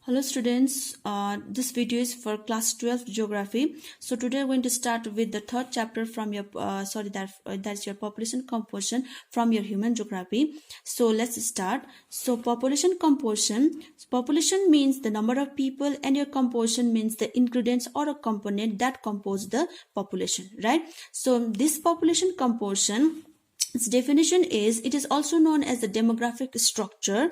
Hello students, this video is for class 12 geography. So today we're going to start with the third chapter from your that's your population composition from your human geography. So let's start. So population composition. Population means the number of people and your composition means the ingredients or a component that compose the population, right? So this population composition, its definition is it is also known as the demographic structure,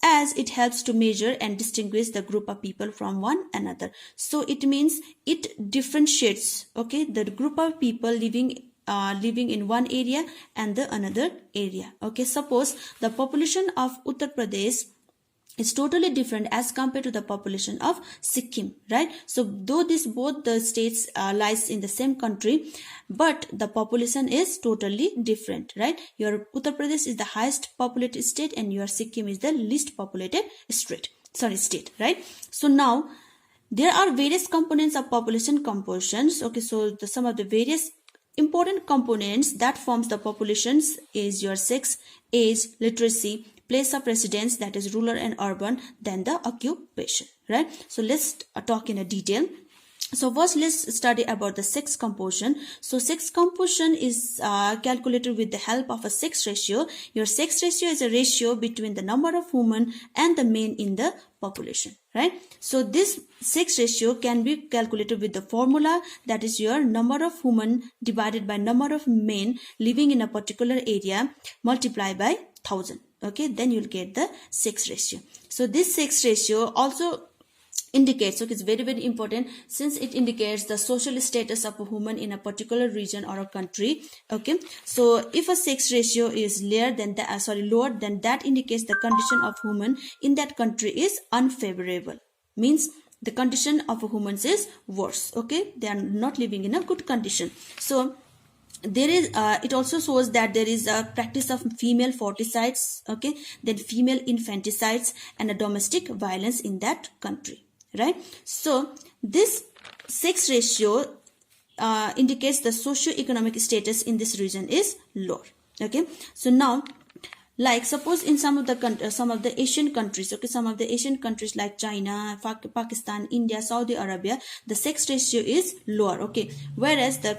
as it helps to measure and distinguish the group of people from one another. So it means it differentiates, okay, the group of people living in one area and the another area. Okay, suppose the population of Uttar Pradesh is totally different as compared to the population of Sikkim, right? So though both the states lies in the same country, but the population is totally different, right? Your Uttar Pradesh is the highest populated state and your Sikkim is the least populated state, right? So now there are various components of population compositions. Okay, so some of the various important components that forms the populations is your sex, age, literacy, place of residence, that is rural and urban, then the occupation, right? So let's talk in a detail. So first let's study about the sex composition. So sex composition is calculated with the help of a sex ratio. Your sex ratio is a ratio between the number of women and the men in the population, right? So this sex ratio can be calculated with the formula, that is your number of women divided by number of men living in a particular area multiplied by 1000. Okay, then you'll get the sex ratio. So this sex ratio also indicates, okay, it's very important since it indicates the social status of a woman in a particular region or a country. Okay, so if a sex ratio is lower, then that indicates the condition of women in that country is unfavorable, means the condition of a woman is worse. Okay, they are not living in a good condition. So there is it also shows that there is a practice of female forticides, okay, then female infanticides and a domestic violence in that country, right? So this sex ratio indicates the socio-economic status in this region is lower. Okay, so now, like suppose in some of the Asian countries, okay, some of the Asian countries like China, Pakistan, India, Saudi Arabia, the sex ratio is lower. Okay, whereas the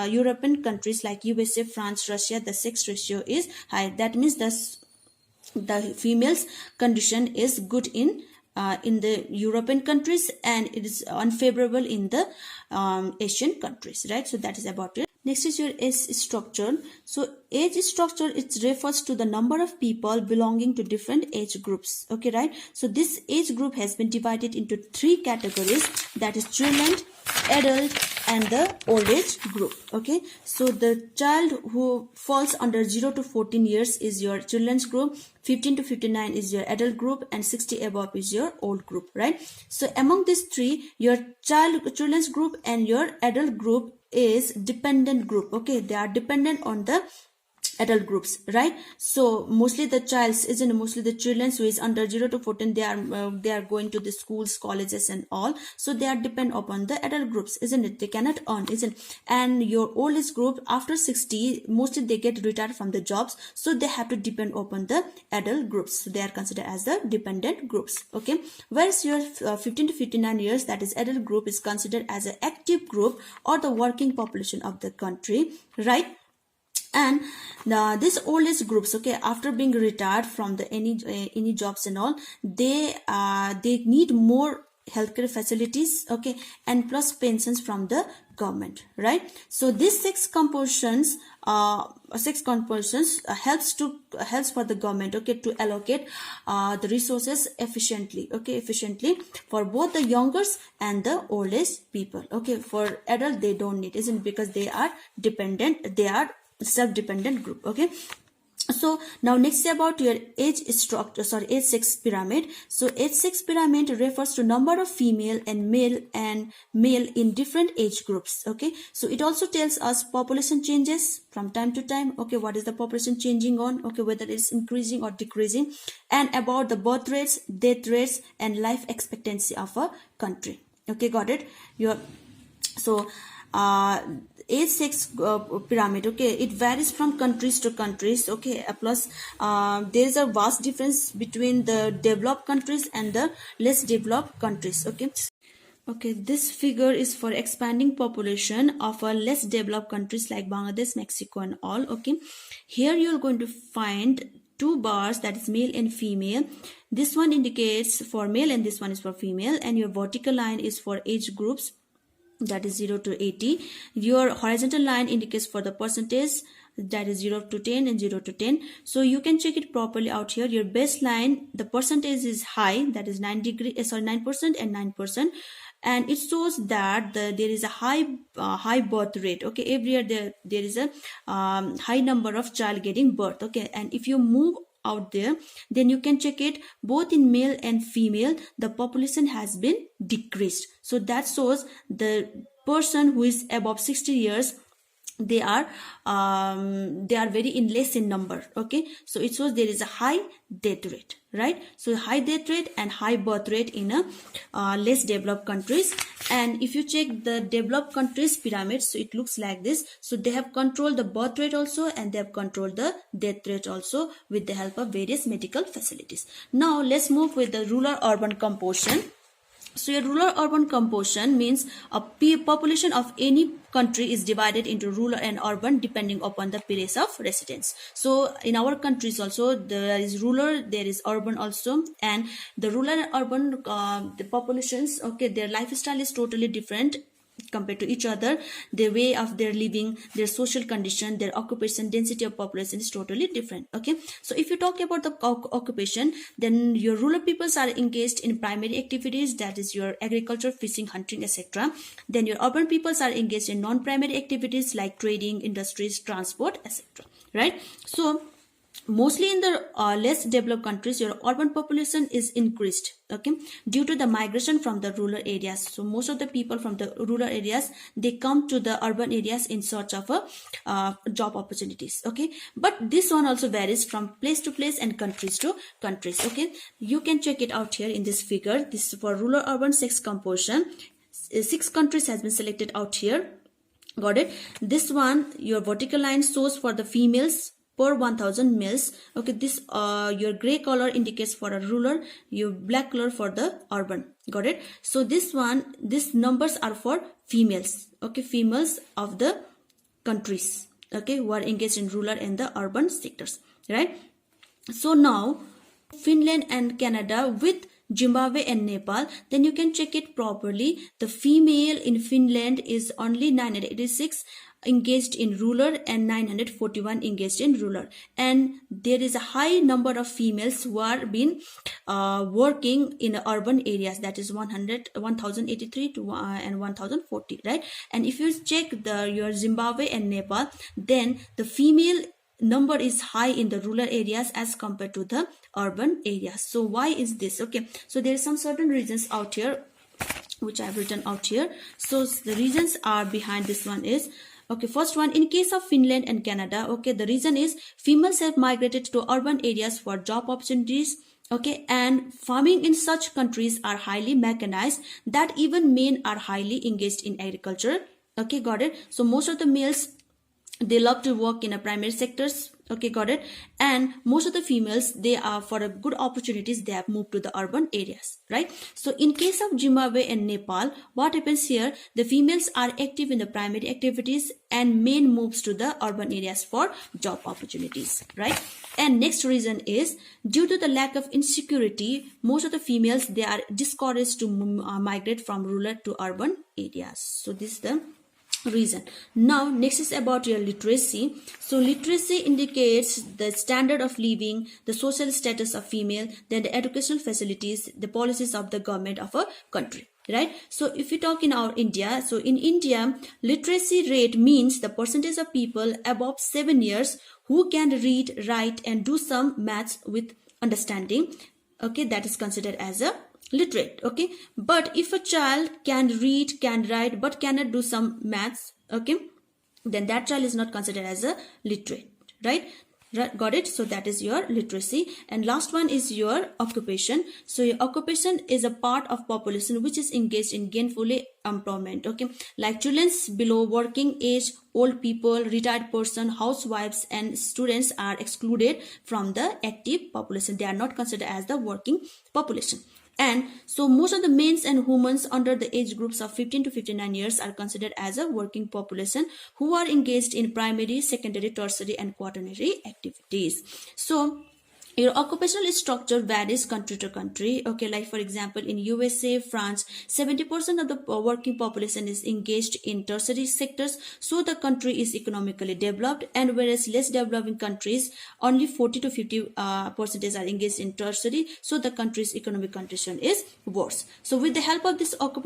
European countries like USA, France, Russia, the sex ratio is high. That means the female's condition is good in the European countries and it is unfavorable in the Asian countries, right? So that is about it. Next is your age structure. So age structure, it refers to the number of people belonging to different age groups. Okay, right? So this age group has been divided into three categories, that is children, adult and the old age group. Okay, so the child who falls under 0 to 14 years is your children's group, 15 to 59 is your adult group and 60 above is your old group, right? So among these three, your children's group and your adult group is dependent group. Okay, they are dependent on the adult groups, right? So mostly the children who is under 0 to 14, they are going to the schools, colleges and all, so they are depend upon the adult groups, isn't it? They cannot earn, isn't it? And your oldest group after 60, mostly they get retired from the jobs, so they have to depend upon the adult groups, so they are considered as the dependent groups. Okay, whereas your 15 to 59 years, that is adult group, is considered as an active group or the working population of the country, right? And this old age groups, okay, after being retired from the any jobs and all, they need more healthcare facilities, okay, and plus pensions from the government, right? So this six compositions helps for the government, okay, to allocate the resources efficiently for both the youngers and the old age people. Okay, for adult they don't need, isn't it? Because they are dependent, they are self-dependent group. Okay, so now next about your age sex pyramid. So age sex pyramid refers to number of female and male in different age groups. Okay, so it also tells us population changes from time to time. Okay, what is the population changing on, okay, whether it's increasing or decreasing, and about the birth rates, death rates and life expectancy of a country. Okay, got it? So age sex pyramid, okay, it varies from countries to countries, okay. Plus there is a vast difference between the developed countries and the less developed countries, okay. Okay, this figure is for expanding population of less developed countries like Bangladesh, Mexico and all, okay. Here you're going to find two bars, that is male and female. This one indicates for male and this one is for female, and your vertical line is for age groups, that is 0 to 80. Your horizontal line indicates for the percentage, that is 0 to 10 and 0 to 10. So you can check it properly out here. Your baseline, the percentage is high, that is 9% and 9%, and it shows that there is a high birth rate, okay. Every year there is a high number of child getting birth, okay. And if you move out there, then you can check it both in male and female, the population has been decreased. So that shows the person who is above 60 years, they are very in less in number, okay. So it shows there is a high death rate, right? So high death rate and high birth rate in a less developed countries. And if you check the developed countries pyramid, so it looks like this. So they have controlled the birth rate also, and they have controlled the death rate also with the help of various medical facilities. Now let's move with the rural urban composition. So your rural urban composition means a population of any country is divided into rural and urban depending upon the place of residence. So in our countries also there is rural, there is urban also, and the rural and urban the populations, okay, their lifestyle is totally different compared to each other. Their way of their living, their social condition, their occupation, density of population is totally different, okay. So if you talk about the occupation, then your rural peoples are engaged in primary activities, that is your agriculture, fishing, hunting, etc. Then your urban peoples are engaged in non-primary activities like trading, industries, transport, etc., right? So mostly in the less developed countries, your urban population is increased, okay, due to the migration from the rural areas. So most of the people from the rural areas, they come to the urban areas in search of job opportunities, okay. But this one also varies from place to place and countries to countries, okay. You can check it out here in this figure. This is for rural urban sex composition. 6 countries has been selected out here, got it. This one, your vertical line shows for the females per 1000 males, okay. This your gray color indicates for a rural, your black color for the urban, got it. So this one, these numbers are for females, okay, females of the countries, okay, who are engaged in rural and the urban sectors, right? So now Finland and Canada with Zimbabwe and Nepal, then you can check it properly. The female in Finland is only 986 engaged in rural and 941 engaged in rural, and there is a high number of females who are been working in urban areas, that is 1083 to and 1040, right? And if you check your Zimbabwe and Nepal, then the female number is high in the rural areas as compared to the urban areas. So why is this? Okay, so there are some certain reasons out here which I have written out here. So the reasons are behind this one is, okay, first one, in case of Finland and Canada, okay, the reason is females have migrated to urban areas for job opportunities, okay, and farming in such countries are highly mechanized that even men are highly engaged in agriculture, okay, got it. So most of the males, they love to work in a primary sectors, okay, got it. And most of the females, they are for a good opportunities, they have moved to the urban areas, right? So in case of Zimbabwe and Nepal, what happens here, the females are active in the primary activities and men moves to the urban areas for job opportunities, right? And next reason is, due to the lack of insecurity, most of the females, they are discouraged to migrate from rural to urban areas. So this is the reason. Now next is about your literacy. So literacy indicates the standard of living, the social status of female, then the educational facilities, the policies of the government of a country, right? So if we talk in our India, so in India, literacy rate means the percentage of people above 7 years who can read, write and do some maths with understanding, okay, that is considered as a literate, okay. But if a child can read, can write but cannot do some maths, okay, then that child is not considered as a literate, right? Got it? So that is your literacy. And last one is your occupation. So your occupation is a part of population which is engaged in gainfully employment. Okay, like children below working age, old people, retired person, housewives, and students are excluded from the active population. They are not considered as the working population. And so most of the men and women under the age groups of 15 to 59 years are considered as a working population who are engaged in primary, secondary, tertiary, and quaternary activities. So your occupational structure varies country to country. Okay, like for example, in USA, France, 70% of the working population is engaged in tertiary sectors, so the country is economically developed. And whereas less developing countries, only 40 to 50 percentage are engaged in tertiary, so the country's economic condition is worse. So with the help of this occupation